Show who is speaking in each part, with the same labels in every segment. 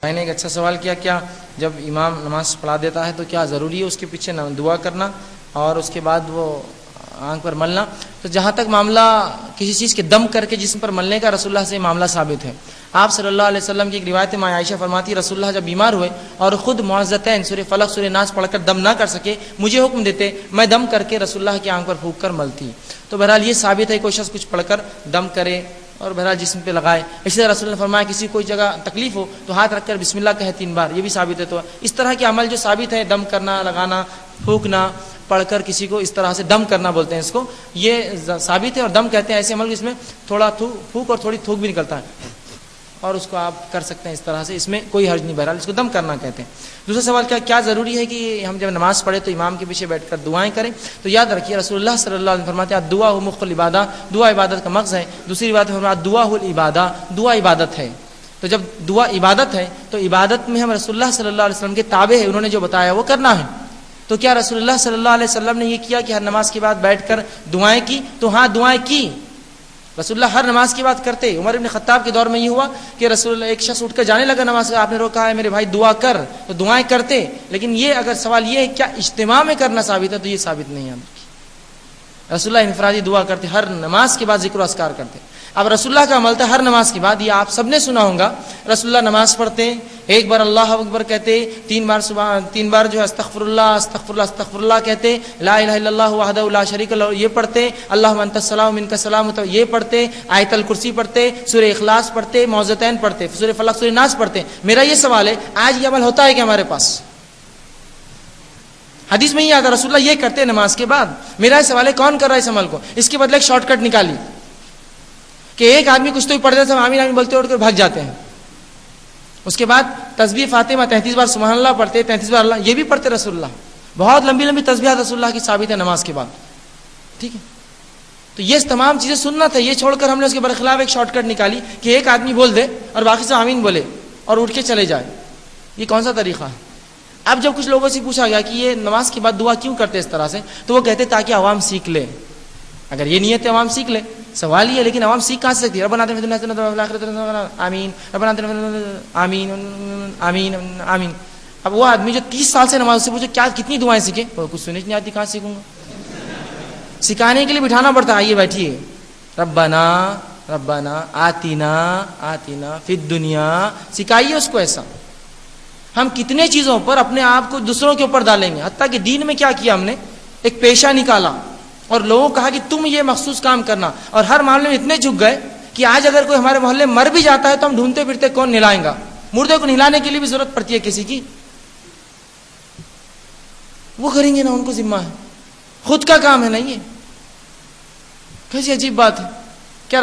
Speaker 1: میں نے ایک اچھا سوال کیا، کیا جب امام نماز پڑھا دیتا ہے تو کیا ضروری ہے اس کے پیچھے دعا کرنا اور اس کے بعد وہ آنکھ پر ملنا؟ تو جہاں تک معاملہ کسی چیز کے دم کر کے جسم پر ملنے کا، رسول اللہ سے معاملہ ثابت ہے۔ آپ صلی اللہ علیہ وسلم کی ایک روایت میں عائشہ فرماتی، رسول اللہ جب بیمار ہوئے اور خود معوذتین سورہ فلق سورہ ناس پڑھ کر دم نہ کر سکے، مجھے حکم دیتے، میں دم کر کے رسول اللہ کی آنکھ پر پھونک کر ملتی۔ تو بہرحال یہ ثابت ہے کوئی شخص کچھ پڑھ کر دم کرے اور بہرحال جسم پہ لگائے۔ اسی طرح رسول اللہ نے فرمایا کسی کوئی جگہ تکلیف ہو تو ہاتھ رکھ کر بسم اللہ کہے 3 بار، یہ بھی ثابت ہے۔ تو اس طرح کے عمل جو ثابت ہے، دم کرنا، لگانا، پھونکنا، پڑھ کر کسی کو اس طرح سے دم کرنا بولتے ہیں اس کو، یہ ثابت ہے۔ اور دم کہتے ہیں ایسے عمل جس میں تھوڑا پھونک اور تھوڑی تھوک بھی نکلتا ہے، اور اس کو آپ کر سکتے ہیں اس طرح سے، اس میں کوئی حرج نہیں، بہرحال اس کو دم کرنا کہتے ہیں۔ دوسرا سوال کیا ضروری ہے کہ ہم جب نماز پڑھے تو امام کے پیچھے بیٹھ کر دعائیں کریں؟ تو یاد رکھیے رسول اللہ صلی اللہ علیہ وسلم فرماتے ہیں دعا ہو مخ العبادہ، دعا عبادت کا مغز ہے۔ دوسری بات فرمایا دعا ہو العبادہ، دعا عبادت ہے۔ تو جب دعا عبادت ہے تو عبادت میں ہم رسول اللہ صلی اللہ علیہ وسلم کے تابع ہیں، انہوں نے جو بتایا وہ کرنا ہے۔ تو کیا رسول اللہ صلی اللہ علیہ وسلم نے یہ کیا کہ ہر نماز کے بعد بیٹھ کر دعائیں کی؟ تو ہاں دعائیں کی، رسول اللہ ہر نماز کے بعد کرتے۔ عمر بن خطاب کے دور میں یہ ہوا کہ رسول اللہ ایک شخص اٹھ کر جانے لگا نماز، آپ نے روکا ہے میرے بھائی دعا کر، تو دعائیں کرتے۔ لیکن یہ اگر سوال یہ ہے کیا اجتماع میں کرنا ثابت ہے، تو یہ ثابت نہیں ہے۔ رسول اللہ انفرادی دعا کرتے، ہر نماز کے بعد ذکر و اذکار کرتے۔ اب رسول اللہ کا عمل تھا ہر نماز کے بعد، یہ آپ سب نے سنا ہوگا، رسول اللہ نماز پڑھتے، ایک بار اللہ اکبر کہتے، 3 بار جو ہے استغفر اللہ استغفر اللہ استغفر اللہ کہتے، لا الہ الا اللہ وحدہ لا شریک لہ یہ پڑھتے، اللہم انت السلام منک السلام یہ پڑھتے، آیت الکرسی پڑھتے، سورہ اخلاص پڑھتے، معوذتین پڑھتے، سورہ فلق سورہ ناس پڑھتے۔ میرا یہ سوال ہے آج یہ عمل ہوتا ہے کہ ہمارے پاس؟ حدیث میں یہ آتا رسول اللہ یہ کرتے نماز کے بعد۔ میرا یہ سوال ہے کون کر رہا ہے اس عمل کو؟ اس کے بدلے ایک شارٹ کٹ نکالی کہ ایک آدمی کچھ تو پڑھ دیتا ہے، آمین آمین بولتے اٹھ کر بھاگ جاتے ہیں۔ اس کے بعد تسبیح فاطمہ 33 بار سبحان اللہ پڑھتے، 33 بار اللہ، یہ بھی پڑھتے رسول اللہ۔ بہت لمبی لمبی تسبیحات رسول اللہ کی ثابت ہے نماز کے بعد، ٹھیک ہے۔ تو یہ تمام چیزیں سننا تھا، یہ چھوڑ کر ہم نے اس کے برخلاف ایک شارٹ کٹ نکالی کہ ایک آدمی بول دے اور باقی سے آمین بولے اور اٹھ کے چلے جائے۔ یہ کون سا طریقہ ہے؟ اب جب کچھ لوگوں سے پوچھا گیا کہ یہ نماز کے بعد دعا کیوں کرتے اس طرح سے، تو وہ کہتے تاکہ عوام سیکھ لے۔ اگر یہ نیت ہے عوام سیکھ لے، سوال یہ ہے لیکن عوام سیکھ کہاں سے سکتی ہے؟ ربنا آتنا فی الدنیا حسنۃ وفی الآخرۃ حسنۃ آمین، ربنا آتنا آمین آمین آمین۔ اب وہ آدمی جو 30 سال سے نماز سے پوچھے کیا کتنی دعائیں سیکھے، وہ کچھ سننے نہیں آتی، کہاں سیکھوں گا؟ سکھانے کے لیے بٹھانا پڑتا ہے، آئیے بیٹھیے، ربنا ربنا آتنا آتنا فی الدنیا، سکھائیے اس کو ایسا۔ ہم کتنے چیزوں پر اپنے آپ کو دوسروں کے اوپر ڈالیں گے، حتیٰ کہ دین میں کیا کیا ہم نے، ایک پیشہ نکالا اور لوگوں کو کہا کہ تم یہ مخصوص کام کرنا، اور ہر معاملے میں اتنے جھک گئے کہ آج اگر کوئی ہمارے محلے مر بھی جاتا ہے تو ہم ڈھونڈتے پھرتے کون نہلائیں گا، مردے کو نہلانے کے لیے بھی ضرورت پڑتی ہے کسی کی، وہ کریں گے نا، ان کو ذمہ ہے، خود کا کام ہے نا۔ یہ کیسی عجیب بات ہے، کیا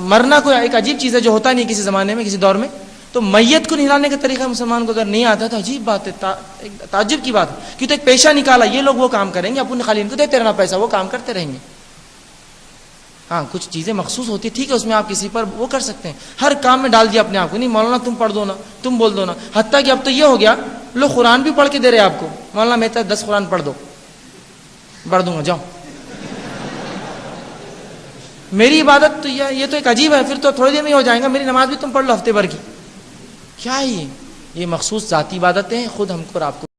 Speaker 1: مرنا کوئی ایک عجیب چیز ہے جو ہوتا نہیں کسی زمانے میں کسی دور میں؟ تو میت کو نہلانے کا طریقہ مسلمان کو اگر نہیں آتا تو عجیب بات ہے، تعجب کی بات ہے، کیوں تو ایک پیشہ نکالا، یہ لوگ وہ کام کریں گے، اپنے خالی ان کو دیتے رہنا پیسہ، وہ کام کرتے رہیں گے۔ ہاں کچھ چیزیں مخصوص ہوتی ٹھیک ہے، اس میں آپ کسی پر وہ کر سکتے ہیں، ہر کام میں ڈال دیا اپنے آپ کو، نہیں مولانا تم پڑھ دو نا، تم بول دو نا، حتیٰ کہ اب تو یہ ہو گیا لوگ قرآن بھی پڑھ کے دے رہے آپ کو، مولانا میں 10 قرآن پڑھ دو، پڑھ دوں گا جاؤ۔ میری عبادت تو یہ تو ایک عجیب ہے، پھر تو تھوڑی دیر میں ہو جائے گا، میری نماز بھی تم پڑھ لو ہفتے بھر کی، کیا ہے یہ مخصوص ذاتی عبادتیں ہیں، خود ہم کو اور آپ کو